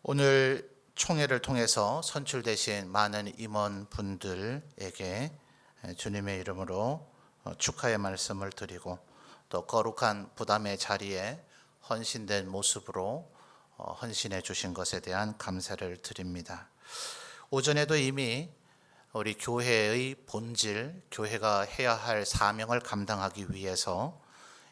오늘 총회를 통해서 선출되신 많은 임원분들에게 주님의 이름으로 축하의 말씀을 드리고 또 거룩한 부담의 자리에 헌신된 모습으로 헌신해 주신 것에 대한 감사를 드립니다. 오전에도 이미 우리 교회의 본질, 교회가 해야 할 사명을 감당하기 위해서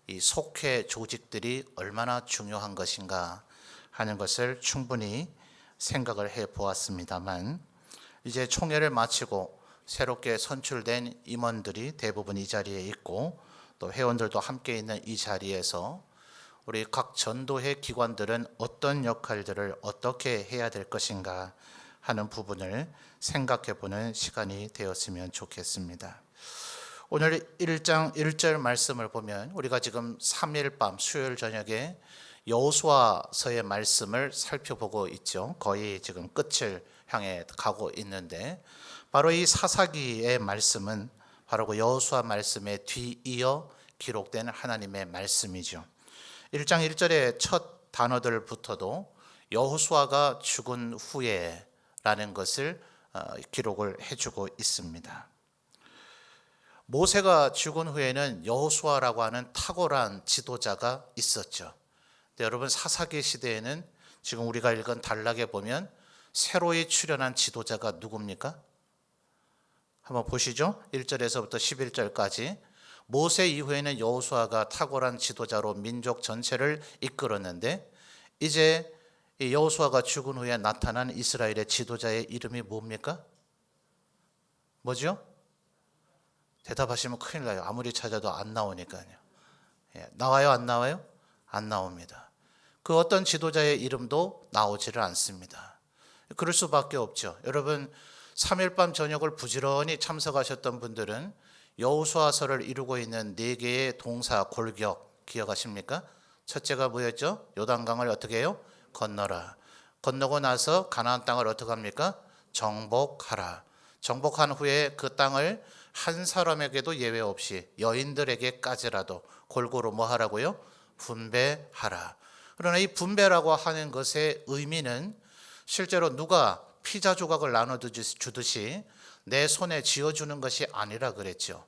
이 속회 조직들이 얼마나 중요한 것인가 하는 것을 충분히 생각을 해 보았습니다만, 이제 총회를 마치고 새롭게 선출된 임원들이 대부분 이 자리에 있고 또 회원들도 함께 있는 이 자리에서 우리 각 전도회 기관들은 어떤 역할들을 어떻게 해야 될 것인가 하는 부분을 생각해 보는 시간이 되었으면 좋겠습니다. 오늘 1장 1절 말씀을 보면 우리가 지금 3일 밤 수요일 저녁에 여호수아서의 말씀을 살펴보고 있죠. 거의 지금 끝을 향해 가고 있는데, 바로 이 사사기의 말씀은 바로 그 여호수아 말씀에 뒤이어 기록된 하나님의 말씀이죠. 1장 1절의 첫 단어들부터도 여호수아가 죽은 후에 라는 것을 기록을 해주고 있습니다. 모세가 죽은 후에는 여호수아라고 하는 탁월한 지도자가 있었죠. 여러분, 사사기 시대에는 지금 우리가 읽은 단락에 보면 새로이 출현한 지도자가 누굽니까? 한번 보시죠. 1절에서부터 11절까지. 모세 이후에는 여호수아가 탁월한 지도자로 민족 전체를 이끌었는데, 이제 이 여호수아가 죽은 후에 나타난 이스라엘의 지도자의 이름이 뭡니까? 뭐죠? 대답하시면 큰일 나요. 아무리 찾아도 안 나오니까요. 나와요, 안 나와요? 안 나옵니다. 그 어떤 지도자의 이름도 나오지를 않습니다. 그럴 수밖에 없죠. 여러분, 3일 밤 저녁을 부지런히 참석하셨던 분들은 여호수아서를 이루고 있는 4개의 동사 골격 기억하십니까? 첫째가 뭐였죠? 요단강을 어떻게 해요? 건너라. 건너고 나서 가나안 땅을 어떻게 합니까? 정복하라. 정복한 후에 그 땅을 한 사람에게도 예외 없이 여인들에게까지라도 골고루 뭐 하라고요? 분배하라. 그러나 이 분배라고 하는 것의 의미는 실제로 누가 피자 조각을 나눠주듯이 내 손에 쥐어주는 것이 아니라 그랬죠.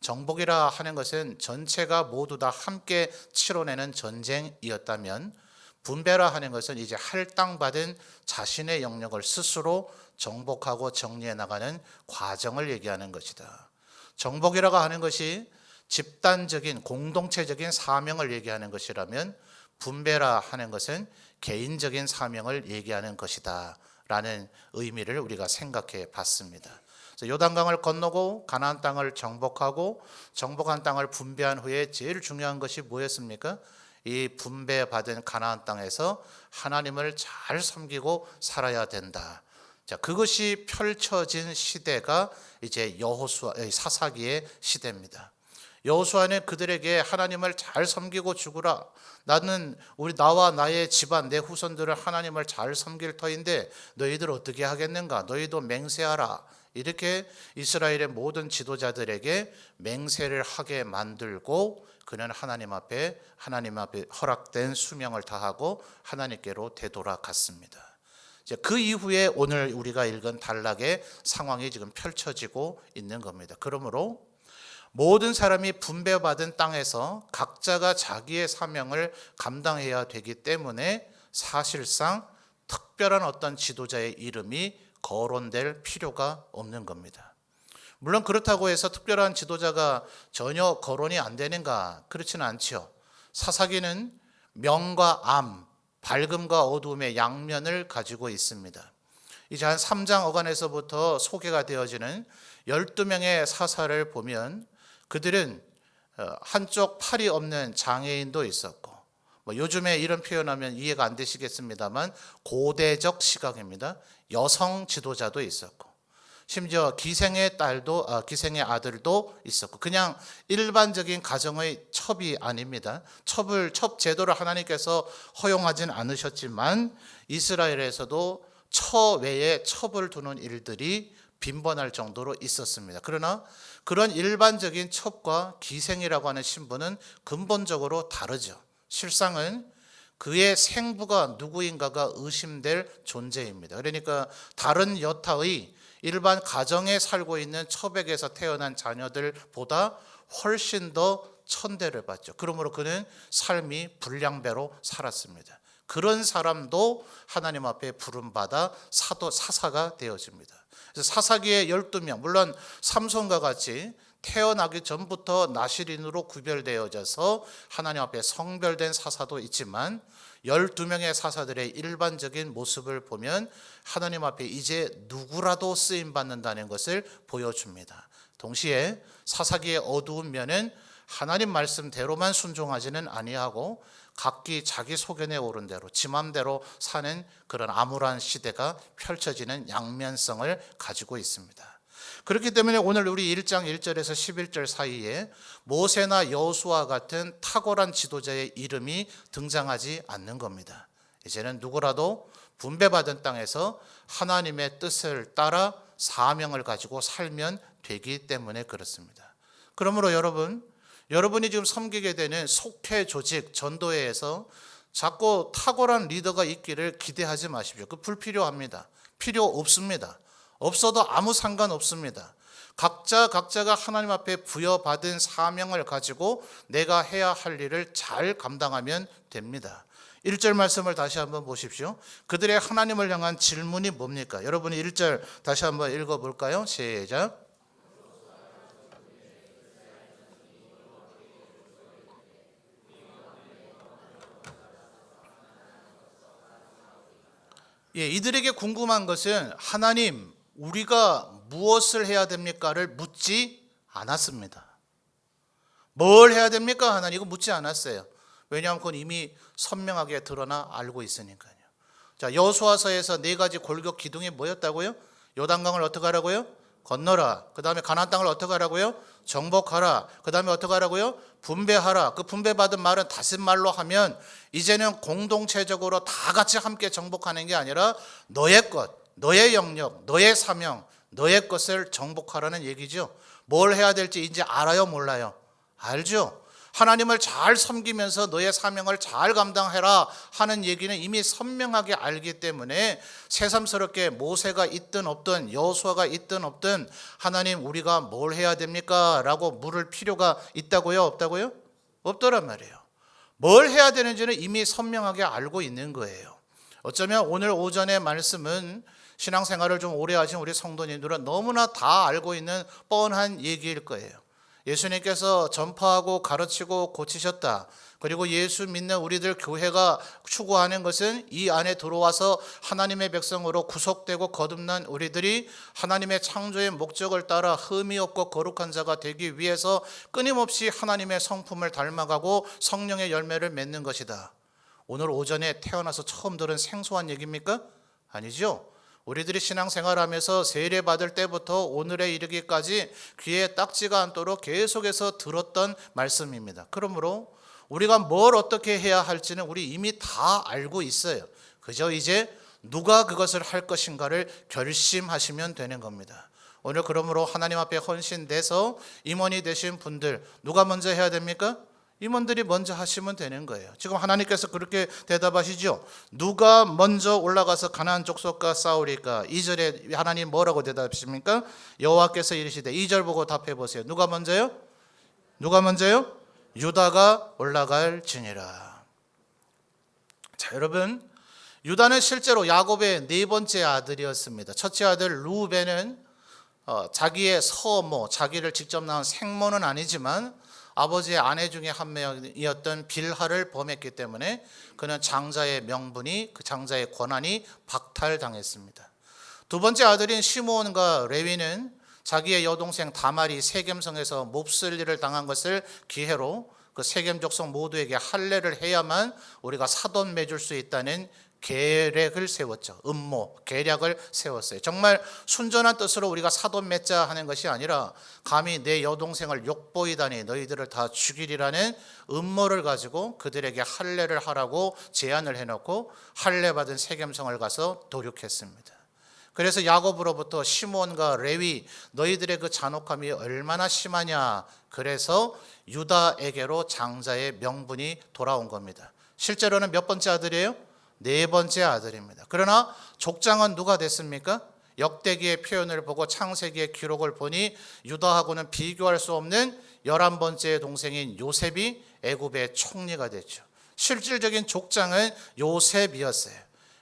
정복이라 하는 것은 전체가 모두 다 함께 치러내는 전쟁이었다면, 분배라 하는 것은 이제 할당받은 자신의 영역을 스스로 정복하고 정리해 나가는 과정을 얘기하는 것이다. 정복이라고 하는 것이 집단적인 공동체적인 사명을 얘기하는 것이라면, 분배라 하는 것은 개인적인 사명을 얘기하는 것이다 라는 의미를 우리가 생각해 봤습니다. 요단강을 건너고 가나안 땅을 정복하고 정복한 땅을 분배한 후에 제일 중요한 것이 뭐였습니까? 이 분배받은 가나안 땅에서 하나님을 잘 섬기고 살아야 된다. 자, 그것이 펼쳐진 시대가 이제 여호수아 사사기의 시대입니다. 여호수아는 그들에게 하나님을 잘 섬기고 죽으라. 나와 나의 집안 내 후손들을 하나님을 잘 섬길 터인데 너희들 어떻게 하겠는가? 너희도 맹세하라. 이렇게 이스라엘의 모든 지도자들에게 맹세를 하게 만들고, 그는 하나님 앞에 허락된 수명을 다하고 하나님께로 되돌아갔습니다. 그 이후에 오늘 우리가 읽은 단락의 상황이 지금 펼쳐지고 있는 겁니다. 그러므로 모든 사람이 분배받은 땅에서 각자가 자기의 사명을 감당해야 되기 때문에 사실상 특별한 어떤 지도자의 이름이 거론될 필요가 없는 겁니다. 물론 그렇다고 해서 특별한 지도자가 전혀 거론이 안 되는가? 그렇지는 않죠. 사사기는 명과 암, 밝음과 어두움의 양면을 가지고 있습니다. 이제 한 3장 어간에서부터 소개가 되어지는 12명의 사사를 보면 그들은 한쪽 팔이 없는 장애인도 있었고, 요즘에 이런 표현하면 이해가 안 되시겠습니다만 고대적 시각입니다. 여성 지도자도 있었고, 심지어 기생의 아들도 있었고, 그냥 일반적인 가정의 첩이 아닙니다. 첩 제도를 하나님께서 허용하진 않으셨지만 이스라엘에서도 처 외에 첩을 두는 일들이 빈번할 정도로 있었습니다. 그러나 그런 일반적인 첩과 기생이라고 하는 신분은 근본적으로 다르죠. 실상은 그의 생부가 누구인가가 의심될 존재입니다. 그러니까 다른 여타의 일반 가정에 살고 있는 처백에서 태어난 자녀들보다 훨씬 더 천대를 받죠. 그러므로 그는 삶이 불량배로 살았습니다. 그런 사람도 하나님 앞에 부름받아 사사가 되어집니다. 그래서 사사기의 12명, 물론 삼손과 같이 태어나기 전부터 나실인으로 구별되어져서 하나님 앞에 성별된 사사도 있지만 12명의 사사들의 일반적인 모습을 보면 하나님 앞에 이제 누구라도 쓰임받는다는 것을 보여줍니다. 동시에 사사기의 어두운 면은 하나님 말씀대로만 순종하지는 아니하고 각기 자기 소견에 오른 대로 지 맘대로 사는 그런 암울한 시대가 펼쳐지는 양면성을 가지고 있습니다. 그렇기 때문에 오늘 우리 1장 1절에서 11절 사이에 모세나 여호수아 같은 탁월한 지도자의 이름이 등장하지 않는 겁니다. 이제는 누구라도 분배받은 땅에서 하나님의 뜻을 따라 사명을 가지고 살면 되기 때문에 그렇습니다. 그러므로 여러분이 지금 섬기게 되는 속회 조직 전도회에서 자꾸 탁월한 리더가 있기를 기대하지 마십시오. 그 불필요합니다. 필요 없습니다. 없어도 아무 상관없습니다. 각자가 하나님 앞에 부여받은 사명을 가지고 내가 해야 할 일을 잘 감당하면 됩니다. 1절 말씀을 다시 한번 보십시오. 그들의 하나님을 향한 질문이 뭡니까? 여러분이 1절 다시 한번 읽어볼까요? 시작. 이들에게 궁금한 것은 하나님, 우리가 무엇을 해야 됩니까를 묻지 않았습니다. 뭘 해야 됩니까? 하나님, 이거 묻지 않았어요. 왜냐하면 그건 이미 선명하게 드러나 알고 있으니까요. 자, 여호수아서에서 4가지 골격 기둥이 뭐였다고요? 요단강을 어떻게 하라고요? 건너라. 그 다음에 가나안 땅을 어떻게 하라고요? 정복하라. 그 다음에 어떻게 하라고요? 분배하라. 그 분배받은 말은 다윗말로 하면 이제는 공동체적으로 다 같이 함께 정복하는 게 아니라 너의 것, 너의 영역, 너의 사명, 너의 것을 정복하라는 얘기죠. 뭘 해야 될지 이제 알아요, 몰라요? 알죠. 하나님을 잘 섬기면서 너의 사명을 잘 감당해라 하는 얘기는 이미 선명하게 알기 때문에 새삼스럽게 모세가 있든 없든 여호수아가 있든 없든 하나님, 우리가 뭘 해야 됩니까? 라고 물을 필요가 있다고요? 없다고요? 없더란 말이에요. 뭘 해야 되는지는 이미 선명하게 알고 있는 거예요. 어쩌면 오늘 오전의 말씀은 신앙생활을 좀 오래 하신 우리 성도님들은 너무나 다 알고 있는 뻔한 얘기일 거예요. 예수님께서 전파하고 가르치고 고치셨다. 그리고 예수 믿는 우리들 교회가 추구하는 것은 이 안에 들어와서 하나님의 백성으로 구속되고 거듭난 우리들이 하나님의 창조의 목적을 따라 흠이 없고 거룩한 자가 되기 위해서 끊임없이 하나님의 성품을 닮아가고 성령의 열매를 맺는 것이다. 오늘 오전에 태어나서 처음 들은 생소한 얘기입니까? 아니죠. 우리들이 신앙생활하면서 세례받을 때부터 오늘에 이르기까지 귀에 딱지가 않도록 계속해서 들었던 말씀입니다. 그러므로 우리가 뭘 어떻게 해야 할지는 우리 이미 다 알고 있어요. 그저 이제 누가 그것을 할 것인가를 결심하시면 되는 겁니다. 오늘 그러므로 하나님 앞에 헌신돼서 임원이 되신 분들, 누가 먼저 해야 됩니까? 임원들이 먼저 하시면 되는 거예요. 지금 하나님께서 그렇게 대답하시죠. 누가 먼저 올라가서 가나안 족속과 싸우리까? 2절에 하나님 뭐라고 대답하십니까? 여호와께서 이르시되, 2절 보고 답해 보세요. 누가 먼저요? 누가 먼저요? 유다가 올라갈지니라. 자, 여러분, 유다는 실제로 야곱의 4번째 아들이었습니다. 첫째 아들 루벤은 자기의 서모, 자기를 직접 낳은 생모는 아니지만 아버지의 아내 중에 한 명이었던 빌하를 범했기 때문에 그는 장자의 명분이, 그 장자의 권한이 박탈당했습니다. 두 번째 아들인 시므온과 레위는 자기의 여동생 다말이 세겜성에서 몹쓸 일을 당한 것을 기회로 그 세겜 족속 모두에게 할례를 해야만 우리가 사돈 맺을 수 있다는 계략을 세웠죠. 음모, 계략을 세웠어요. 정말 순전한 뜻으로 우리가 사돈 맺자 하는 것이 아니라 감히 내 여동생을 욕보이다니 너희들을 다 죽이리라는 음모를 가지고 그들에게 할례를 하라고 제안을 해놓고 할례 받은 세겜성을 가서 도륙했습니다. 그래서 야곱으로부터 시므온과 레위, 너희들의 그 잔혹함이 얼마나 심하냐, 그래서 유다에게로 장자의 명분이 돌아온 겁니다. 실제로는 몇 번째 아들이에요? 네 번째 아들입니다. 그러나 족장은 누가 됐습니까? 역대기의 표현을 보고 창세기의 기록을 보니 유다하고는 비교할 수 없는 11번째 동생인 요셉이 애굽의 총리가 됐죠. 실질적인 족장은 요셉이었어요.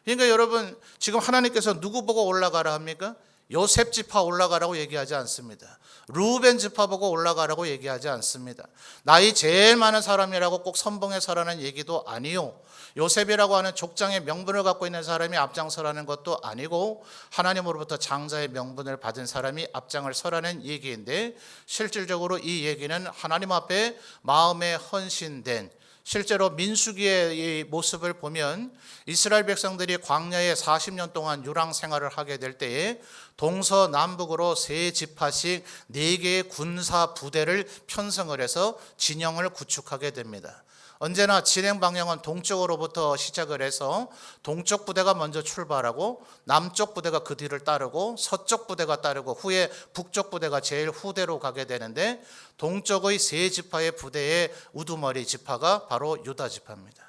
그러니까 여러분, 지금 하나님께서 누구 보고 올라가라 합니까? 요셉 지파 올라가라고 얘기하지 않습니다. 루벤 지파 보고 올라가라고 얘기하지 않습니다. 나이 제일 많은 사람이라고 꼭 선봉해서라는 얘기도 아니요. 요셉이라고 하는 족장의 명분을 갖고 있는 사람이 앞장서라는 것도 아니고 하나님으로부터 장자의 명분을 받은 사람이 앞장을 서라는 얘기인데, 실질적으로 이 얘기는 하나님 앞에 마음에 헌신된, 실제로 민수기의 이 모습을 보면 이스라엘 백성들이 광야에 40년 동안 유랑 생활을 하게 될 때에 동서남북으로 세 지파씩 4개의 군사 부대를 편성을 해서 진영을 구축하게 됩니다. 언제나 진행 방향은 동쪽으로부터 시작을 해서 동쪽 부대가 먼저 출발하고 남쪽 부대가 그 뒤를 따르고 서쪽 부대가 따르고 후에 북쪽 부대가 제일 후대로 가게 되는데, 동쪽의 세 지파의 부대의 우두머리 지파가 바로 유다 지파입니다.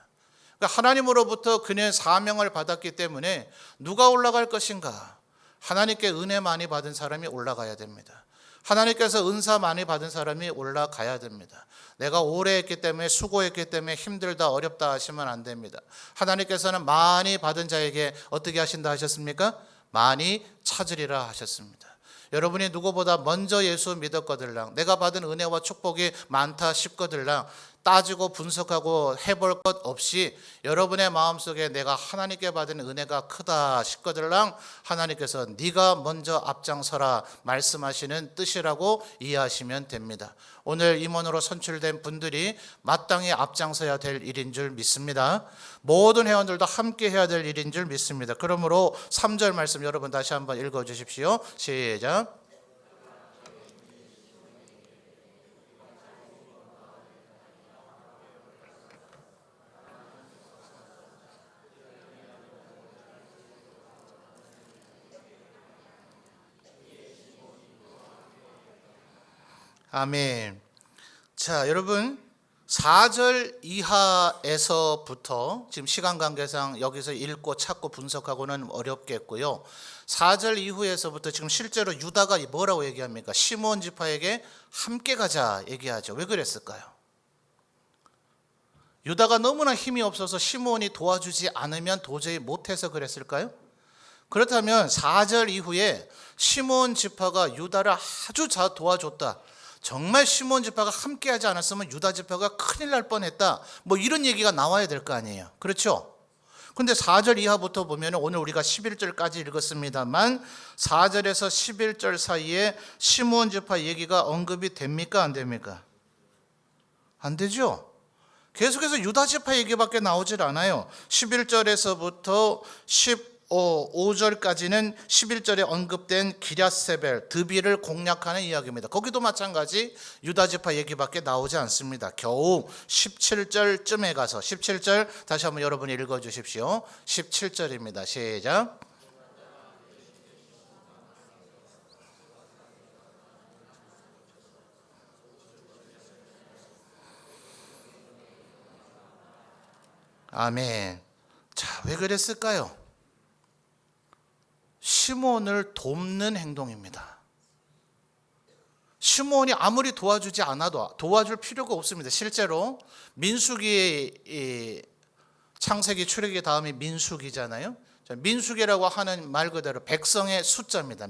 그러니까 하나님으로부터 그녀의 사명을 받았기 때문에 누가 올라갈 것인가? 하나님께 은혜 많이 받은 사람이 올라가야 됩니다. 하나님께서 은사 많이 받은 사람이 올라가야 됩니다. 내가 오래 했기 때문에, 수고했기 때문에 힘들다 어렵다 하시면 안 됩니다. 하나님께서는 많이 받은 자에게 어떻게 하신다 하셨습니까? 많이 찾으리라 하셨습니다. 여러분이 누구보다 먼저 예수 믿었거들랑, 내가 받은 은혜와 축복이 많다 싶거들랑 따지고 분석하고 해볼 것 없이 여러분의 마음속에 내가 하나님께 받은 은혜가 크다 싶거들랑 하나님께서 네가 먼저 앞장서라 말씀하시는 뜻이라고 이해하시면 됩니다. 오늘 임원으로 선출된 분들이 마땅히 앞장서야 될 일인 줄 믿습니다. 모든 회원들도 함께 해야 될 일인 줄 믿습니다. 그러므로 3절 말씀 여러분 다시 한번 읽어주십시오. 시작. 아멘. 자, 여러분 4절 이하에서부터 지금 시간 관계상 여기서 읽고 찾고 분석하고는 어렵겠고요. 4절 이후에서부터 지금 실제로 유다가 뭐라고 얘기합니까? 시므온 지파에게 함께 가자 얘기하죠. 왜 그랬을까요? 유다가 너무나 힘이 없어서 시므온이 도와주지 않으면 도저히 못해서 그랬을까요? 그렇다면 4절 이후에 시므온 지파가 유다를 아주 잘 도와줬다, 정말 시므온 지파가 함께하지 않았으면 유다 지파가 큰일 날 뻔했다, 뭐 이런 얘기가 나와야 될 거 아니에요. 그렇죠? 근데 4절 이하부터 보면 오늘 우리가 11절까지 읽었습니다만 4절에서 11절 사이에 시므온 지파 얘기가 언급이 됩니까? 안 됩니까? 안 되죠? 계속해서 유다 지파 얘기밖에 나오질 않아요. 11절에서부터 15절까지는 11절에 언급된 기랴세벨, 드비를 공략하는 이야기입니다. 거기도 마찬가지 유다 지파 얘기밖에 나오지 않습니다. 겨우 17절쯤에 가서 17절 다시 한번 여러분이 읽어주십시오. 17절입니다. 시작. 아멘. 자, 왜 그랬을까요? 시므온을 돕는 행동입니다. 시므온이 아무리 도와주지 않아도 도와줄 필요가 없습니다. 실제로 민수기, 창세기 출애굽기 다음이 민수기잖아요. 민수기라고 하는 말 그대로 백성의 숫자입니다.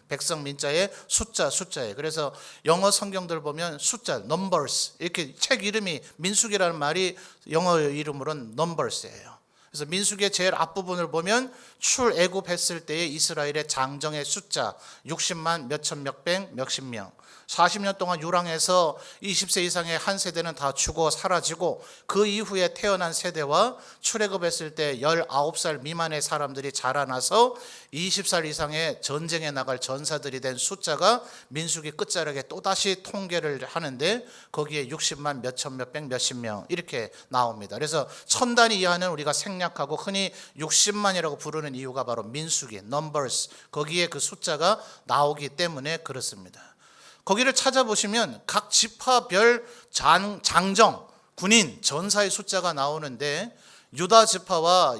백성 민자의 숫자예요. 그래서 영어 성경들 보면 숫자, numbers, 이렇게 책 이름이 민수기라는 말이 영어 이름으로는 numbers예요. 그래서 민수기의 제일 앞부분을 보면 출애굽했을 때의 이스라엘의 장정의 숫자 60만 몇천 몇백 몇십 명, 40년 동안 유랑해서 20세 이상의 한 세대는 다 죽어 사라지고 그 이후에 태어난 세대와 출애굽했을 때 19살 미만의 사람들이 자라나서 20살 이상의 전쟁에 나갈 전사들이 된 숫자가 민수기 끝자락에 또다시 통계를 하는데 거기에 60만 몇천 몇백 몇십 명 이렇게 나옵니다. 그래서 1000단 이하는 우리가 생략하고 흔히 60만이라고 부르는 이유가 바로 민수기, numbers, 거기에 그 숫자가 나오기 때문에 그렇습니다. 거기를 찾아보시면 각 지파별 장정, 군인 전사의 숫자가 나오는데 유다 지파와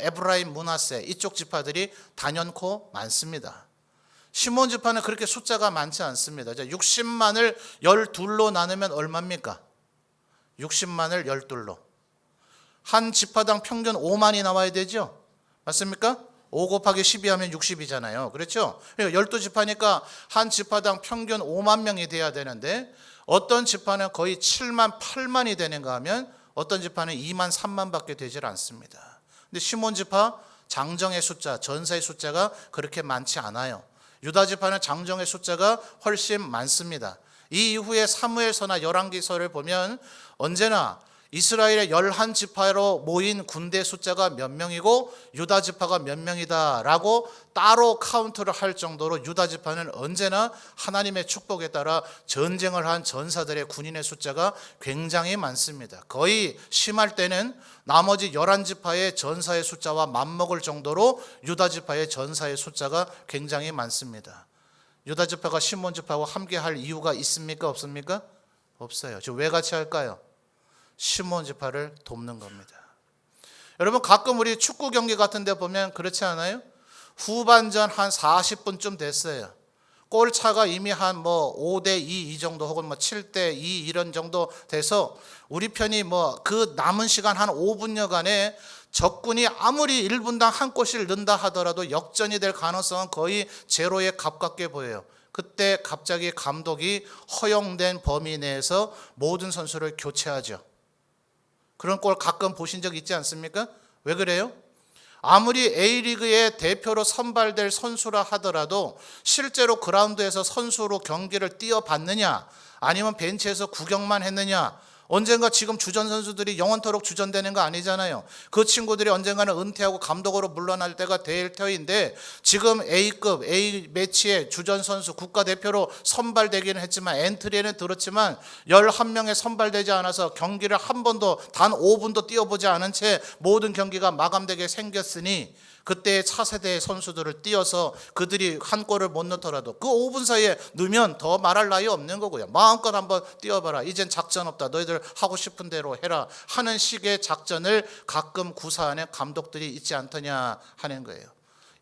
에브라임 므낫세 이쪽 지파들이 단연코 많습니다. 시몬 지파는 그렇게 숫자가 많지 않습니다. 60만을 12로 나누면 얼마입니까? 60만을 12로. 한 지파당 평균 5만이 나와야 되죠? 맞습니까? 5 곱하기 12 하면 60이잖아요. 그렇죠? 12지파니까 한 지파당 평균 5만 명이 돼야 되는데 어떤 지파는 거의 7만, 8만이 되는가 하면 어떤 지파는 2만, 3만 밖에 되질 않습니다. 근데 시몬 지파 장정의 숫자, 전사의 숫자가 그렇게 많지 않아요. 유다 지파는 장정의 숫자가 훨씬 많습니다. 이 이후에 사무엘서나 열왕기서를 보면 언제나 이스라엘의 11지파로 모인 군대 숫자가 몇 명이고 유다 지파가 몇 명이다라고 따로 카운트를 할 정도로 유다 지파는 언제나 하나님의 축복에 따라 전쟁을 한 전사들의 군인의 숫자가 굉장히 많습니다. 거의 심할 때는 나머지 11지파의 전사의 숫자와 맞먹을 정도로 유다 지파의 전사의 숫자가 굉장히 많습니다. 유다 지파가 시몬 지파와 함께 할 이유가 있습니까? 없습니까? 없어요. 지금 왜 같이 할까요? 시몬 지파를 돕는 겁니다. 여러분 가끔 우리 축구 경기 같은 데 보면 그렇지 않아요? 후반전 한 40분쯤 됐어요. 골 차가 이미 한 5대2 이 정도 혹은 7대2 이런 정도 돼서 우리 편이 그 남은 시간 한 5분여간에 적군이 아무리 1분당 한 골씩 넣는다 하더라도 역전이 될 가능성은 거의 제로에 가깝게 보여요. 그때 갑자기 감독이 허용된 범위 내에서 모든 선수를 교체하죠. 그런 골 가끔 보신 적 있지 않습니까? 왜 그래요? 아무리 A리그의 대표로 선발될 선수라 하더라도 실제로 그라운드에서 선수로 경기를 뛰어봤느냐 아니면 벤치에서 구경만 했느냐, 언젠가 지금 주전 선수들이 영원토록 주전되는 거 아니잖아요. 그 친구들이 언젠가는 은퇴하고 감독으로 물러날 때가 될 터인데 지금 A급 A 매치의 주전 선수 국가대표로 선발되기는 했지만 엔트리에는 들었지만 11명에 선발되지 않아서 경기를 한 번도 단 5분도 뛰어보지 않은 채 모든 경기가 마감되게 생겼으니 그때 차세대 선수들을 띄워서 그들이 한 골을 못 넣더라도 그 5분 사이에 넣으면 더 말할 나위 없는 거고요. 마음껏 한번 뛰어봐라. 이젠 작전 없다. 너희들 하고 싶은 대로 해라 하는 식의 작전을 가끔 구사하는 감독들이 있지 않더냐 하는 거예요.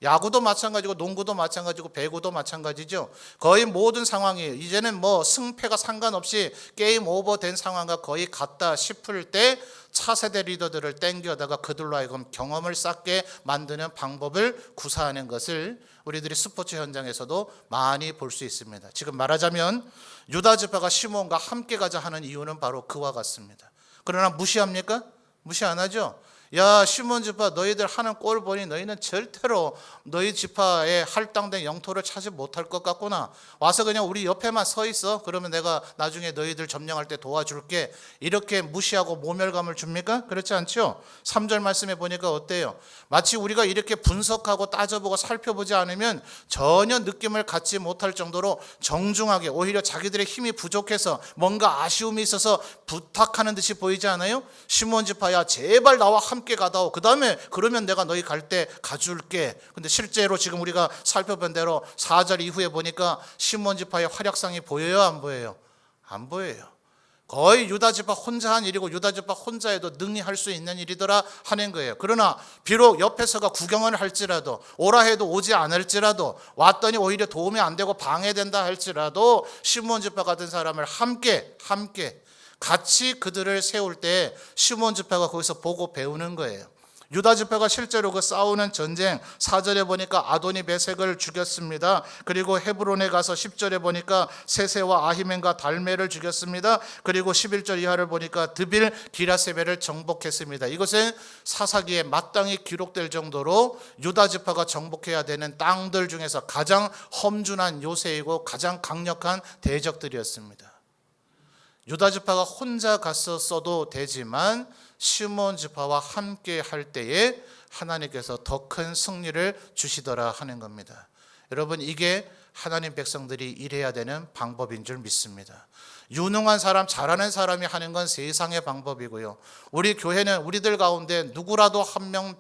야구도 마찬가지고 농구도 마찬가지고 배구도 마찬가지죠. 거의 모든 상황이 이제는 승패가 상관없이 게임 오버 된 상황과 거의 같다 싶을 때 차세대 리더들을 땡겨다가 그들로 하여금 경험을 쌓게 만드는 방법을 구사하는 것을 우리들이 스포츠 현장에서도 많이 볼 수 있습니다. 지금 말하자면 유다 지파가 시몬과 함께 가자 하는 이유는 바로 그와 같습니다. 그러나 무시합니까? 무시 안 하죠. 야 시몬 지파 너희들 하는 꼴 보니 너희는 절대로 너희 지파의 할당된 영토를 차지 못할 것 같구나. 와서 그냥 우리 옆에만 서 있어. 그러면 내가 나중에 너희들 점령할 때 도와줄게. 이렇게 무시하고 모멸감을 줍니까? 그렇지 않죠? 3절 말씀에 보니까 어때요? 마치 우리가 이렇게 분석하고 따져보고 살펴보지 않으면 전혀 느낌을 갖지 못할 정도로 정중하게 오히려 자기들의 힘이 부족해서 뭔가 아쉬움이 있어서 부탁하는 듯이 보이지 않아요? 시몬 지파야 제발 나와 함께 가다오. 그 다음에 그러면 내가 너희 갈 때 가줄게. 근데 실제로 지금 우리가 살펴본 대로 4절 이후에 보니까 시몬 지파의 활약상이 보여요? 안 보여요? 안 보여요. 거의 유다 지파 혼자 한 일이고 유다 지파 혼자 해도 능히 할 수 있는 일이더라 하는 거예요. 그러나 비록 옆에서가 구경을 할지라도 오라 해도 오지 않을지라도 왔더니 오히려 도움이 안 되고 방해된다 할지라도 시몬 지파 같은 사람을 함께 같이 그들을 세울 때 시몬 지파가 거기서 보고 배우는 거예요. 유다 지파가 실제로 그 싸우는 전쟁 4절에 보니까 아도니 베색을 죽였습니다. 그리고 헤브론에 가서 10절에 보니까 세세와 아히맨과 달메를 죽였습니다. 그리고 11절 이하를 보니까 드빌 기라세벨을 정복했습니다. 이것은 사사기에 마땅히 기록될 정도로 유다 지파가 정복해야 되는 땅들 중에서 가장 험준한 요새이고 가장 강력한 대적들이었습니다. 유다 지파가 혼자 갔었어도 되지만 시몬 지파와 함께 할 때에 하나님께서 더 큰 승리를 주시더라 하는 겁니다. 여러분 이게 하나님 백성들이 일해야 되는 방법인 줄 믿습니다. 유능한 사람, 잘하는 사람이 하는 건 세상의 방법이고요. 우리 교회는 우리들 가운데 누구라도 한 명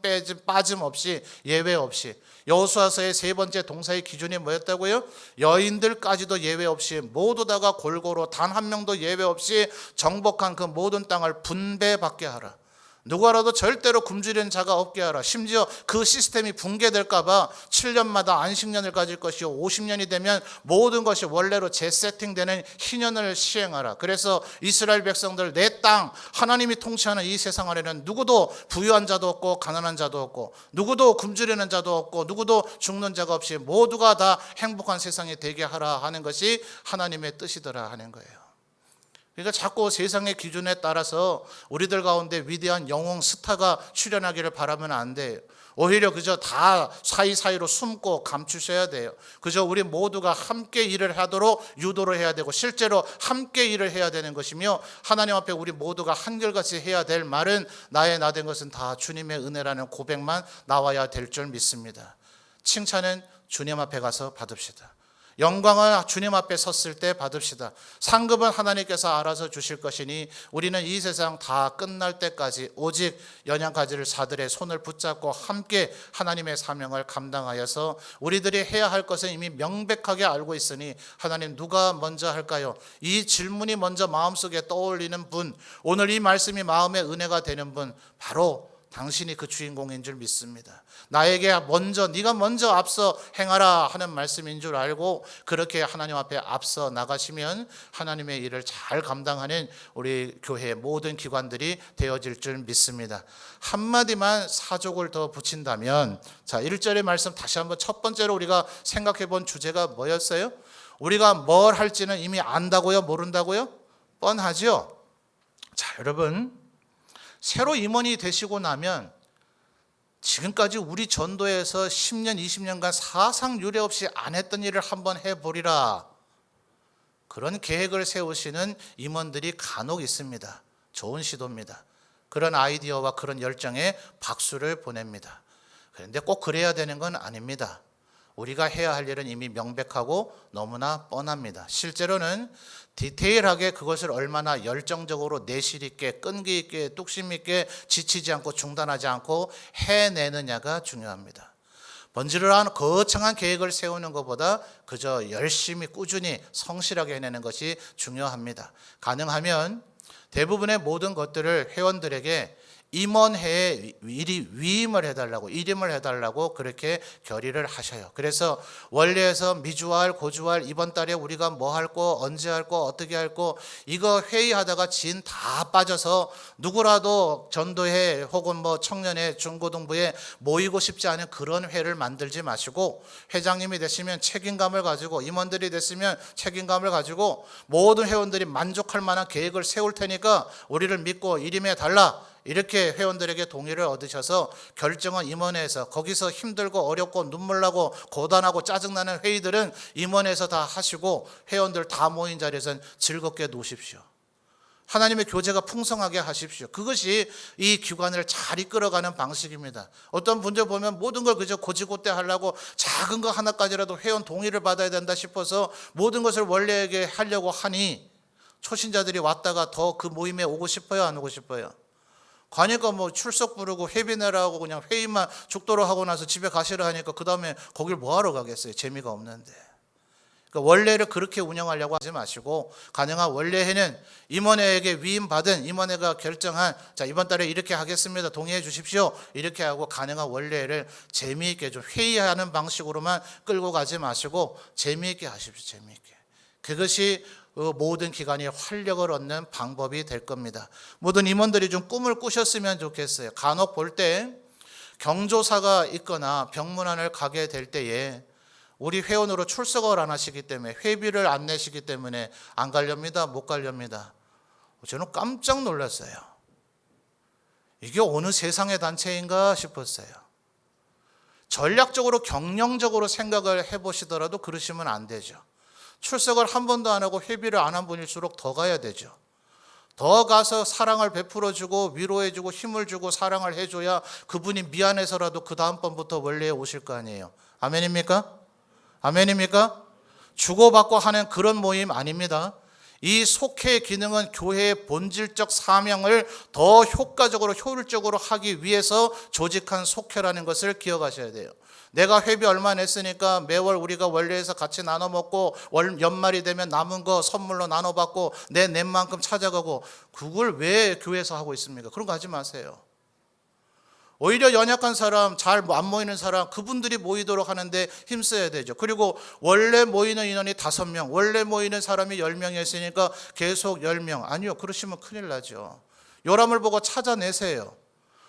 빠짐없이, 예외 없이, 여호수아서의 세 번째 동사의 기준이 뭐였다고요? 여인들까지도 예외 없이 모두 다가 골고루 단 한 명도 예외 없이 정복한 그 모든 땅을 분배받게 하라. 누구라도 절대로 굶주리는 자가 없게 하라. 심지어 그 시스템이 붕괴될까 봐 7년마다 안식년을 가질 것이요 50년이 되면 모든 것이 원래로 재세팅되는 희년을 시행하라. 그래서 이스라엘 백성들, 내 땅, 하나님이 통치하는 이 세상 안에는 누구도 부유한 자도 없고 가난한 자도 없고, 누구도 굶주리는 자도 없고, 누구도 죽는 자가 없이 모두가 다 행복한 세상이 되게 하라 하는 것이 하나님의 뜻이더라 하는 거예요. 그러니까 자꾸 세상의 기준에 따라서 우리들 가운데 위대한 영웅 스타가 출현하기를 바라면 안 돼요. 오히려 그저 다 사이사이로 숨고 감추셔야 돼요. 그저 우리 모두가 함께 일을 하도록 유도를 해야 되고, 실제로 함께 일을 해야 되는 것이며, 하나님 앞에 우리 모두가 한결같이 해야 될 말은 나의 나 된 것은 다 주님의 은혜라는 고백만 나와야 될 줄 믿습니다. 칭찬은 주님 앞에 가서 받읍시다. 영광을 주님 앞에 섰을 때 받읍시다. 상급은 하나님께서 알아서 주실 것이니 우리는 이 세상 다 끝날 때까지 오직 연약가지를 사들의 손을 붙잡고 함께 하나님의 사명을 감당하여서, 우리들이 해야 할 것은 이미 명백하게 알고 있으니 하나님 누가 먼저 할까요? 이 질문이 먼저 마음속에 떠올리는 분, 오늘 이 말씀이 마음의 은혜가 되는 분, 바로 당신이 그 주인공인 줄 믿습니다. 나에게 먼저, 네가 먼저 앞서 행하라 하는 말씀인 줄 알고 그렇게 하나님 앞에 앞서 나가시면 하나님의 일을 잘 감당하는 우리 교회의 모든 기관들이 되어질 줄 믿습니다. 한마디만 사족을 더 붙인다면, 자, 1절의 말씀 다시 한번 첫 번째로 우리가 생각해 본 주제가 뭐였어요? 우리가 뭘 할지는 이미 안다고요? 모른다고요? 뻔하죠? 자, 여러분, 새로 임원이 되시고 나면 지금까지 우리 전도에서 10년, 20년간 사상 유례 없이 안 했던 일을 한번 해보리라, 그런 계획을 세우시는 임원들이 간혹 있습니다. 좋은 시도입니다. 그런 아이디어와 그런 열정에 박수를 보냅니다. 그런데 꼭 그래야 되는 건 아닙니다. 우리가 해야 할 일은 이미 명백하고 너무나 뻔합니다. 실제로는 디테일하게 그것을 얼마나 열정적으로 내실 있게, 끈기 있게, 뚝심 있게, 지치지 않고 중단하지 않고 해내느냐가 중요합니다. 번지르르한 거창한 계획을 세우는 것보다 그저 열심히 꾸준히 성실하게 해내는 것이 중요합니다. 가능하면 대부분의 모든 것들을 회원들에게 임원회에 위임을 해달라고, 일임을 해달라고 그렇게 결의를 하셔요. 그래서 원래에서 미주알, 고주알, 이번 달에 우리가 뭐 할 거, 언제 할 거, 어떻게 할 거, 이거 회의하다가 진 다 빠져서 누구라도 전도회 혹은 뭐 청년회, 중고등부에 모이고 싶지 않은 그런 회를 만들지 마시고, 회장님이 됐으면 책임감을 가지고, 임원들이 됐으면 책임감을 가지고 모든 회원들이 만족할 만한 계획을 세울 테니까 우리를 믿고 일임해 달라, 이렇게 회원들에게 동의를 얻으셔서 결정은 임원회에서, 거기서 힘들고 어렵고 눈물나고 고단하고 짜증나는 회의들은 임원회에서 다 하시고 회원들 다 모인 자리에서는 즐겁게 노십시오. 하나님의 교제가 풍성하게 하십시오. 그것이 이 기관을 잘 이끌어가는 방식입니다. 어떤 분들 보면 모든 걸 그저 고지고대 하려고 작은 거 하나까지라도 회원 동의를 받아야 된다 싶어서 모든 것을 원래에게 하려고 하니 초신자들이 왔다가 더 그 모임에 오고 싶어요, 안 오고 싶어요? 가니까 뭐 출석 부르고 회비 내라고 그냥 회의만 죽도록 하고 나서 집에 가시라 하니까 그 다음에 거길 뭐하러 가겠어요? 재미가 없는데. 그러니까 원래를 그렇게 운영하려고 하지 마시고, 가능한 원래회는 임원회에게 위임받은, 임원회가 결정한, 자, 이번 달에 이렇게 하겠습니다, 동의해 주십시오, 이렇게 하고 가능한 원래회를 재미있게, 좀 회의하는 방식으로만 끌고 가지 마시고 재미있게 하십시오. 재미있게. 그것이 모든 기관이 활력을 얻는 방법이 될 겁니다. 모든 임원들이 좀 꿈을 꾸셨으면 좋겠어요. 간혹 볼 때 경조사가 있거나 병문안을 가게 될 때에 우리 회원으로 출석을 안 하시기 때문에, 회비를 안 내시기 때문에 안 가렵니다, 못 가렵니다. 저는 깜짝 놀랐어요. 이게 어느 세상의 단체인가 싶었어요. 전략적으로 경영적으로 생각을 해보시더라도 그러시면 안 되죠. 출석을 한 번도 안 하고 회비를 안 한 분일수록 더 가야 되죠. 더 가서 사랑을 베풀어주고 위로해주고 힘을 주고 사랑을 해줘야 그분이 미안해서라도 그 다음번부터 원래에 오실 거 아니에요. 아멘입니까? 아멘입니까? 주고받고 하는 그런 모임 아닙니다. 이 속회의 기능은 교회의 본질적 사명을 더 효과적으로 효율적으로 하기 위해서 조직한 속회라는 것을 기억하셔야 돼요. 내가 회비 얼마 냈으니까 매월 우리가 원래에서 같이 나눠 먹고 연말이 되면 남은 거 선물로 나눠 받고 낸 만큼 찾아가고, 그걸 왜 교회에서 하고 있습니까? 그런 거 하지 마세요. 오히려 연약한 사람, 잘 안 모이는 사람, 그분들이 모이도록 하는데 힘써야 되죠. 그리고 원래 모이는 인원이 5명, 원래 모이는 사람이 10명이었으니까 계속 10명. 아니요, 그러시면 큰일 나죠. 요람을 보고 찾아내세요.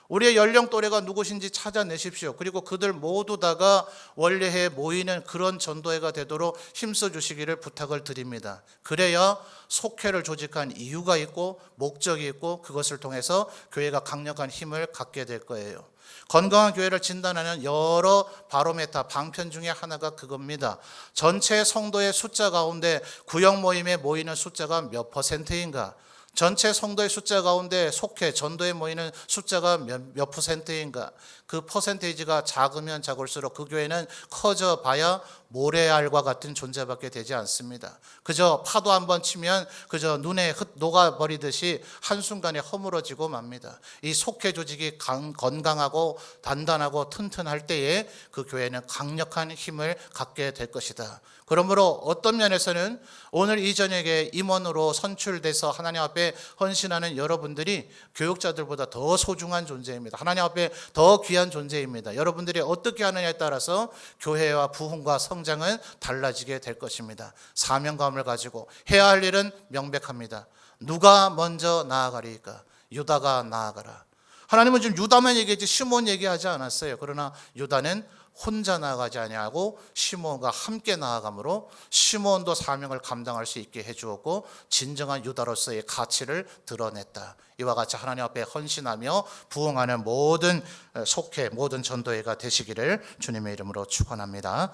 우리의 연령 또래가 누구신지 찾아내십시오. 그리고 그들 모두 다가 원래에 모이는 그런 전도회가 되도록 힘써 주시기를 부탁을 드립니다. 그래야 속회를 조직한 이유가 있고 목적이 있고, 그것을 통해서 교회가 강력한 힘을 갖게 될 거예요. 건강한 교회를 진단하는 여러 바로메타 방편 중에 하나가 그겁니다. 전체 성도의 숫자 가운데 구역 모임에 모이는 숫자가 몇 %인가? 전체 성도의 숫자 가운데 속회, 전도에 모이는 숫자가 몇 %인가? 그 퍼센테이지가 작으면 작을수록 그 교회는 커져 봐야 모래알과 같은 존재밖에 되지 않습니다. 그저 파도 한번 치면 그저 눈에 녹아버리듯이 한순간에 허물어지고 맙니다. 이 속회 조직이 건강하고 단단하고 튼튼할 때에 그 교회는 강력한 힘을 갖게 될 것이다. 그러므로 어떤 면에서는 오늘 이 저녁에 임원으로 선출돼서 하나님 앞에 헌신하는 여러분들이 교육자들보다 더 소중한 존재입니다. 하나님 앞에 더 귀한 존재입니다. 여러분들이 어떻게 하느냐에 따라서 교회와 부흥과 성장은 달라지게 될 것입니다. 사명감을 가지고 해야 할 일은 명백합니다. 누가 먼저 나아가리까? 유다가 나아가라. 하나님은 지금 유다만 얘기했지 시몬 얘기하지 않았어요. 그러나 유다는 혼자 나아가지 아니하고 시몬과 함께 나아가므로 시몬도 사명을 감당할 수 있게 해주었고 진정한 유다로서의 가치를 드러냈다. 이와 같이 하나님 앞에 헌신하며 부흥하는 모든 속회, 모든 전도회가 되시기를 주님의 이름으로 축원합니다.